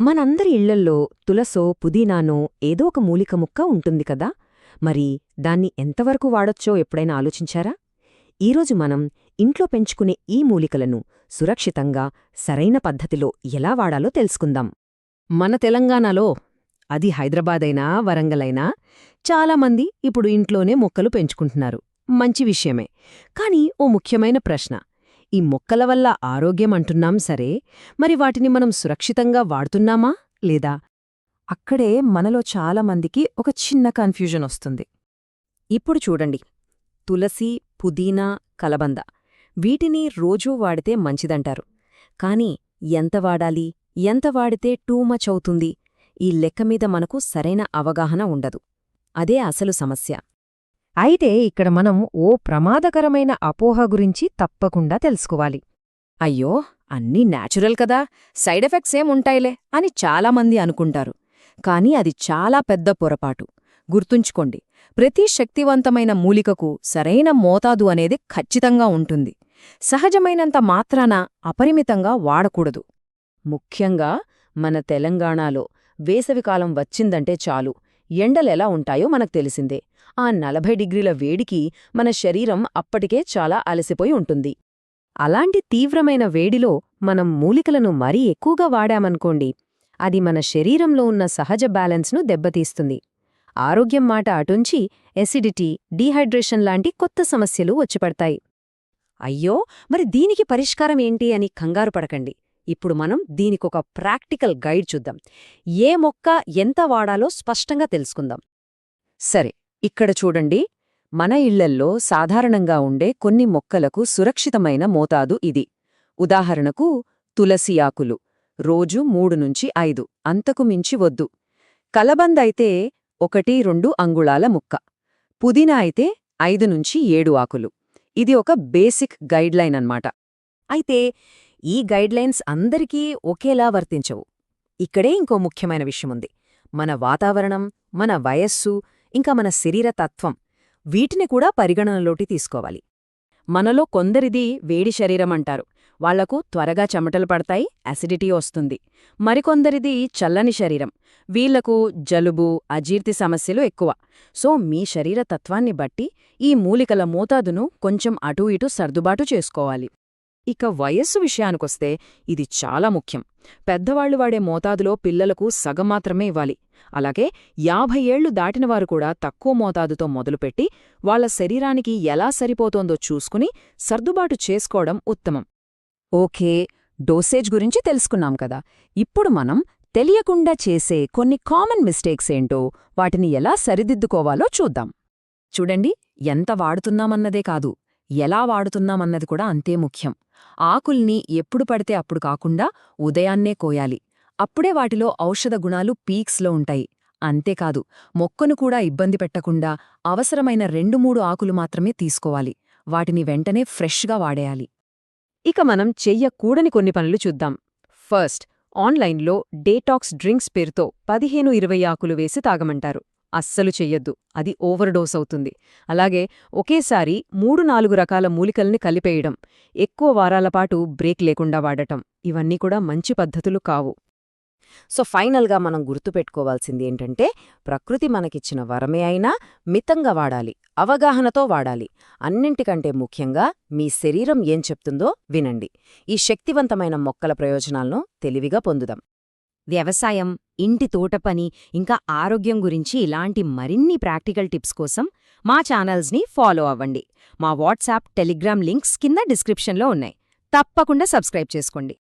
మనందరి ఇళ్లల్లో తులసో పుదీనానో ఏదో ఒక మూలిక ముక్క ఉంటుంది కదా. మరి దాన్ని ఎంతవరకు వాడొచ్చో ఎప్పుడైనా ఆలోచించారా? ఈరోజు మనం ఇంట్లో పెంచుకునే ఈ మూలికలను సురక్షితంగా సరైన పద్ధతిలో ఎలా వాడాలో తెలుసుకుందాం. మన తెలంగాణలో, అది హైదరాబాదైనా వరంగలైనా, చాలామంది ఇప్పుడు ఇంట్లోనే మొక్కలు పెంచుకుంటున్నారు. మంచి విషయమే. కాని ఓ ముఖ్యమైన ప్రశ్న: ఈ మొక్కల వల్ల ఆరోగ్యం అంటున్నాం సరే, మరి వాటిని మనం సురక్షితంగా వాడుతున్నామా లేదా? అక్కడే మనలో చాలామందికి ఒక చిన్న కన్ఫ్యూజన్ వస్తుంది. ఇప్పుడు చూడండి, తులసి, పుదీనా, కలబంద వీటిని రోజూ వాడితే మంచిదంటారు. కాని ఎంత వాడాలి, ఎంత వాడితే టూ మచ్ అవుతుంది, ఈ లెక్కమీద మనకు సరైన అవగాహన ఉండదు. అదే అసలు సమస్య. అయితే ఇక్కడ మనం ఓ ప్రమాదకరమైన అపోహ గురించి తప్పకుండా తెలుసుకోవాలి. అయ్యో, అన్నీ న్యాచురల్ కదా, సైడ్ ఎఫెక్ట్స్ ఏముంటాయిలే అని చాలామంది అనుకుంటారు. కాని అది చాలా పెద్ద పొరపాటు. గుర్తుంచుకోండి, ప్రతి శక్తివంతమైన మూలికకు సరైన మోతాదు అనేది ఖచ్చితంగా ఉంటుంది. సహజమైనంత మాత్రాన అపరిమితంగా వాడకూడదు. ముఖ్యంగా మన తెలంగాణలో వేసవికాలం వచ్చిందంటే చాలు, ఎండలెలా ఉంటాయో మనకు తెలిసిందే. ఆ 40 డిగ్రీల వేడికి మన శరీరం అప్పటికే చాలా అలసిపోయి ఉంటుంది. అలాంటి తీవ్రమైన వేడిలో మనం మూలికలను మరీ ఎక్కువగా వాడామనుకోండి, అది మన శరీరంలో ఉన్న సహజ బ్యాలెన్స్ను దెబ్బతీస్తుంది. ఆరోగ్యం మాట అటుంచి ఎసిడిటీ, డీహైడ్రేషన్ లాంటి కొత్త సమస్యలు వచ్చిపడతాయి. అయ్యో, మరి దీనికి పరిష్కారం ఏంటి అని కంగారు పడకండి. ఇప్పుడు మనం దీనికొక ప్రాక్టికల్ గైడ్ చూద్దాం. ఏ మొక్క ఎంత వాడాలో స్పష్టంగా తెలుసుకుందాం. సరే, ఇక్కడ చూడండి, మన ఇళ్లల్లో సాధారణంగా ఉండే కొన్ని మొక్కలకు సురక్షితమైన మోతాదు ఇది. ఉదాహరణకు తులసి ఆకులు రోజు 3-5, అంతకు మించి వద్దు. కలబందైతే 1-2 అంగుళాల ముక్క. పుదీనా అయితే 5-7 ఆకులు. ఇది ఒక బేసిక్ గైడ్లైన్ అన్నమాట. అయితే ఈ గైడ్లైన్స్ అందరికీ ఒకేలా వర్తించవు. ఇక్కడే ఇంకో ముఖ్యమైన విషయముంది. మన వాతావరణం, మన వయస్సు, ఇంకా మన శరీర తత్వం, వీటిని కూడా పరిగణనలోకి తీసుకోవాలి. మనలో కొందరిది వేడి శరీరమంటారు. వాళ్లకు త్వరగా చెమటలు పడతాయి, అసిడిటీ వస్తుంది. మరికొందరిది చల్లని శరీరం. వీళ్లకు జలుబు, అజీర్తి సమస్యలు ఎక్కువ. సో మీ శరీర తత్వాన్ని బట్టి ఈ మూలికల మోతాదును కొంచెం అటూ ఇటూ సర్దుబాటు చేసుకోవాలి. ఇక వయస్సు విషయానికొస్తే ఇది చాలా ముఖ్యం. పెద్దవాళ్లు వాడే మోతాదులో పిల్లలకు సగం మాత్రమే ఇవ్వాలి. అలాగే 50 ఏళ్లు దాటినవారు కూడా తక్కువ మోతాదుతో మొదలుపెట్టి వాళ్ల శరీరానికి ఎలా సరిపోతోందో చూసుకుని సర్దుబాటు చేసుకోవడం ఉత్తమం. ఓకే, డోసేజ్ గురించి తెలుసుకున్నాం కదా. ఇప్పుడు మనం తెలియకుండా చేసే కొన్ని కామన్ మిస్టేక్స్ ఏంటో, వాటిని ఎలా సరిదిద్దుకోవాలో చూద్దాం. చూడండి, ఎంత వాడుతున్నామన్నదే కాదు, ఎలా వాడుతున్నామన్నది కూడా అంతే ముఖ్యం. ఆకుల్ని ఎప్పుడు పడితే అప్పుడు కాకుండా ఉదయాన్నే కోయాలి. అప్పుడే వాటిలో ఔషధ గుణాలు పీక్స్లో ఉంటాయి. అంతేకాదు, మొక్కను కూడా ఇబ్బంది పెట్టకుండా అవసరమైన 2-3 ఆకులు మాత్రమే తీసుకోవాలి. వాటిని వెంటనే ఫ్రెష్గా వాడేయాలి. ఇక మనం చెయ్యకూడని కొన్ని పనులు చూద్దాం. ఫస్ట్, ఆన్లైన్లో డేటాక్స్ డ్రింక్స్ పేరుతో 15-20 ఆకులు వేసి తాగమంటారు. అస్సలు చెయ్యొద్దు, అది ఓవర్ డోస్ అవుతుంది. అలాగే ఒకేసారి 3-4 రకాల మూలికల్ని కలిపేయడం, ఎక్కువ వారాలపాటు బ్రేక్ లేకుండా వాడటం, ఇవన్నీ కూడా మంచి పద్ధతులు కావు. సో ఫైనల్గా మనం గుర్తుపెట్టుకోవాల్సింది ఏంటంటే, ప్రకృతి మనకిచ్చిన వరమే అయినా మితంగా వాడాలి, అవగాహనతో వాడాలి. అన్నింటికంటే ముఖ్యంగా మీ శరీరం ఏం చెప్తుందో వినండి. ఈ శక్తివంతమైన మొక్కల ప్రయోజనాలను తెలివిగా పొందుదాం. వ్యవసాయం, ఇంటి తోటపని, ఇంకా ఆరోగ్యం గురించి ఇలాంటి మరిన్ని ప్రాక్టికల్ టిప్స్ కోసం మా ఛానల్స్ని ఫాలో అవ్వండి. మా వాట్సాప్, టెలిగ్రామ్ లింక్స్ కింద డిస్క్రిప్షన్లో ఉన్నాయి. తప్పకుండా సబ్స్క్రైబ్ చేసుకోండి.